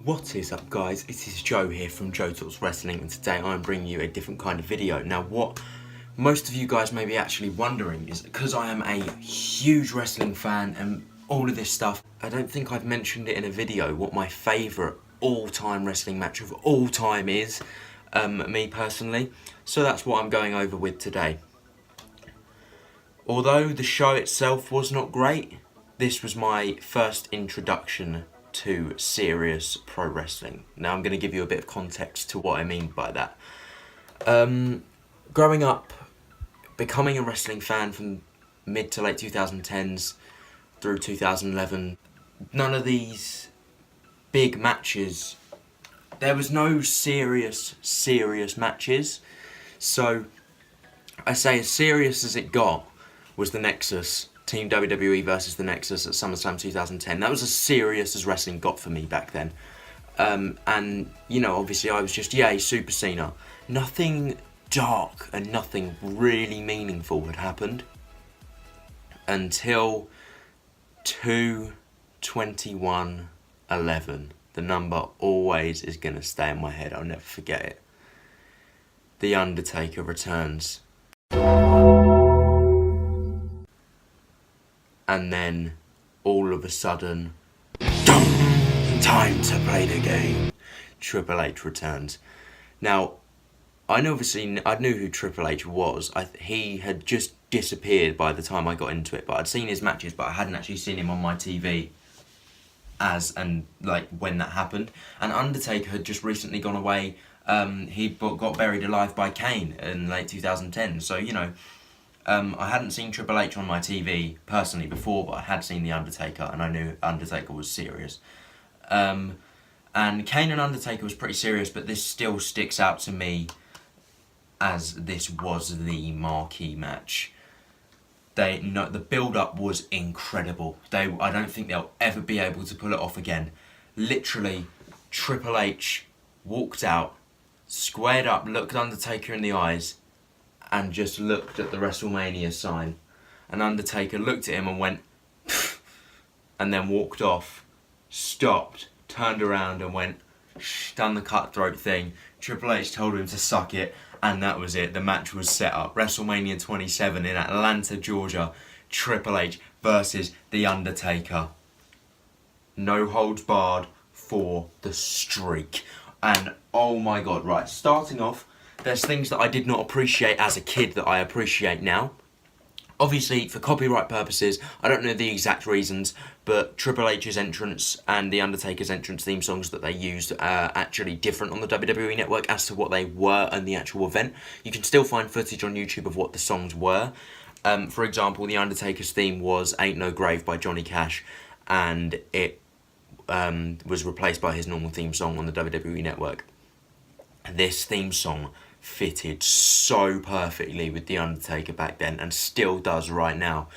What is up, guys? It is Joe here from JoeTalksWrestling, and today I'm bringing you a different kind of video. Now, what most of you guys may be actually wondering is, because I am a huge wrestling fan and all of this stuff, I don't think I've mentioned it in a video what my favourite all-time wrestling match of all time is, me personally. So that's what I'm going over with today. Although the show itself was not great, this was my first introduction to serious pro wrestling. Now I'm going to give you a bit of context to what I mean by that. Growing up, becoming a wrestling fan from mid to late 2010s through 2011, none of these big matches, there was no serious matches. So I say as serious as it got was the Nexus, Team WWE versus the Nexus at SummerSlam 2010. That was as serious as wrestling got for me back then. And, you know, obviously I was just, yay, Super Cena. Nothing dark and nothing really meaningful had happened until 2/21/11. The number always is going to stay in my head. I'll never forget it. The Undertaker returns. And then, all of a sudden, time to play the game. Triple H returns. Now, I knew who Triple H was. He had just disappeared by the time I got into it, but I'd seen his matches, but I hadn't actually seen him on my TV when that happened. And Undertaker had just recently gone away. He got buried alive by Kane in late 2010. So, you know, I hadn't seen Triple H on my TV personally before, but I had seen The Undertaker, and I knew Undertaker was serious. And Kane and Undertaker was pretty serious, but this still sticks out to me as this was the marquee match. The build-up was incredible. I don't think they'll ever be able to pull it off again. Literally, Triple H walked out, squared up, looked Undertaker in the eyes, and just looked at the WrestleMania sign. And Undertaker looked at him and went, pfft, and then walked off, stopped, turned around and went, done the cutthroat thing. Triple H told him to suck it, and that was it. The match was set up. WrestleMania 27 in Atlanta, Georgia. Triple H versus The Undertaker. No holds barred for the streak. And oh my god, right, starting off, there's things that I did not appreciate as a kid that I appreciate now. Obviously, for copyright purposes, I don't know the exact reasons, but Triple H's entrance and The Undertaker's entrance theme songs that they used are actually different on the WWE Network as to what they were in the actual event. You can still find footage on YouTube of what the songs were. For example, The Undertaker's theme was Ain't No Grave by Johnny Cash, and it was replaced by his normal theme song on the WWE Network. This theme song fitted so perfectly with The Undertaker back then, and still does right now.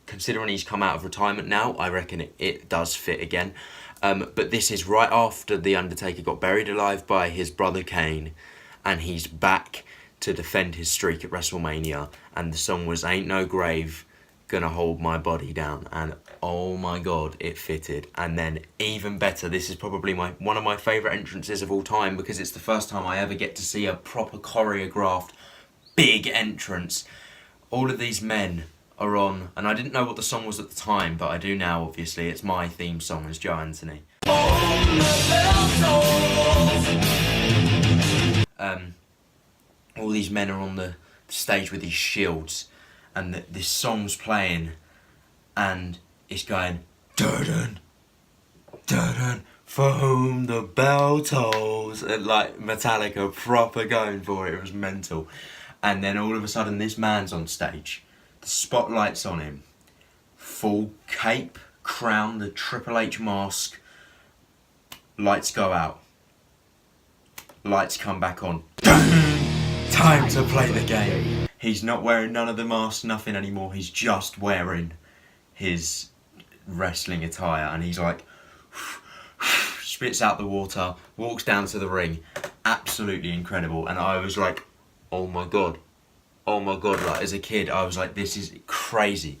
Considering he's come out of retirement now, I reckon it does fit again. But this is right after The Undertaker got buried alive by his brother Kane, and he's back to defend his streak at WrestleMania, and the song was Ain't No Grave Gonna Hold My Body Down, and oh my god, it fitted. And then even better, this is probably one of my favourite entrances of all time, because it's the first time I ever get to see a proper choreographed big entrance. All of these men are on, and I didn't know what the song was at the time, but I do now, obviously. It's my theme song as Joe Anthony. All these men are on the stage with these shields, and this song's playing, and it's going, dun dun, for whom the bell tolls, and like Metallica proper going for it. It was mental. And then all of a sudden this man's on stage, the spotlight's on him, full cape, crown, the Triple H mask, lights go out, lights come back on, time to play the game. He's not wearing none of the masks, nothing anymore. He's just wearing his wrestling attire, and he's like, spits out the water, walks down to the ring. Absolutely incredible. And I was like, oh my god. Like, as a kid, I was like, this is crazy.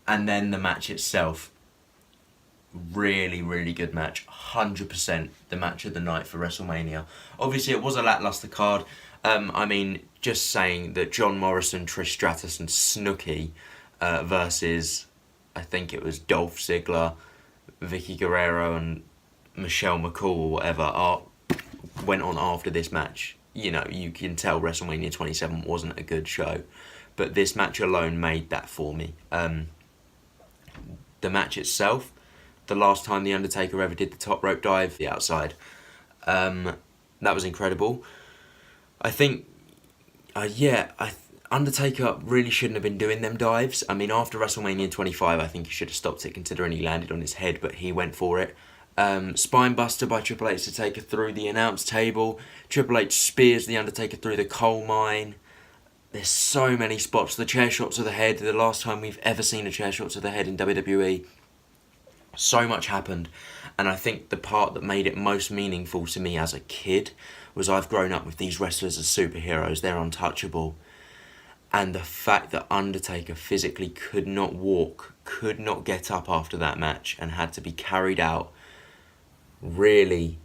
And then the match itself really, really good match. 100% the match of the night for WrestleMania. Obviously, it was a lackluster card. I mean, just saying that John Morrison, Trish Stratus, and Snooki versus, I think it was Dolph Ziggler, Vicky Guerrero, and Michelle McCool or whatever, went on after this match. You know, you can tell WrestleMania 27 wasn't a good show, but this match alone made that for me. The match itself, the last time The Undertaker ever did the top rope dive, the outside, that was incredible. I think, Undertaker really shouldn't have been doing them dives. I mean, after WrestleMania 25, I think he should have stopped it, considering he landed on his head, but he went for it. Spinebuster by Triple H to take her through the announce table. Triple H spears The Undertaker through the coal mine. There's so many spots. The chair shot to the head, the last time we've ever seen a chair shot to the head in WWE. So much happened, and I think the part that made it most meaningful to me as a kid was I've grown up with these wrestlers as superheroes. They're untouchable. And the fact that Undertaker physically could not walk, could not get up after that match, and had to be carried out, really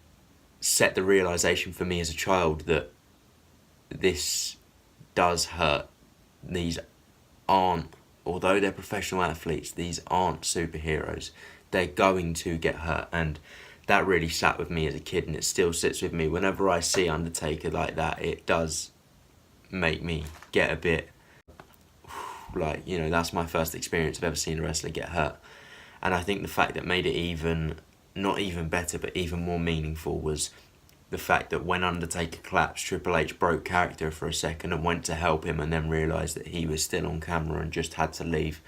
set the realisation for me as a child that this does hurt. These aren't, although they're professional athletes, these aren't superheroes. They're going to get hurt, and that really sat with me as a kid, and it still sits with me. Whenever I see Undertaker like that, it does make me get a bit like, you know, that's my first experience of ever seeing a wrestler get hurt. And I think the fact that made it even, not even better, but even more meaningful was the fact that when Undertaker collapsed, Triple H broke character for a second and went to help him, and then realised that he was still on camera and just had to leave.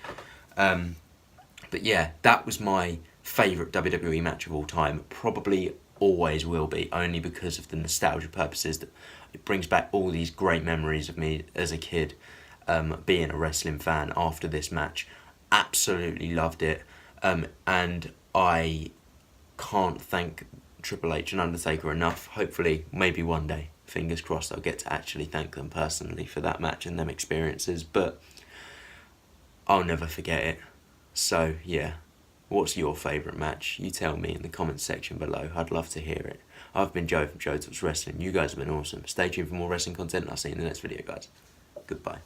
But yeah, that was my favourite WWE match of all time. Probably always will be, only because of the nostalgia purposes. That it brings back all these great memories of me as a kid, being a wrestling fan after this match. Absolutely loved it. And I can't thank Triple H and Undertaker enough. Hopefully, maybe one day, fingers crossed, I'll get to actually thank them personally for that match and them experiences. But I'll never forget it. So yeah, what's your favourite match? You tell me in the comments section below. I'd love to hear it. I've been Joe from JoeTalksWrestling. You guys have been awesome. Stay tuned for more wrestling content, and I'll see you in the next video, guys. Goodbye.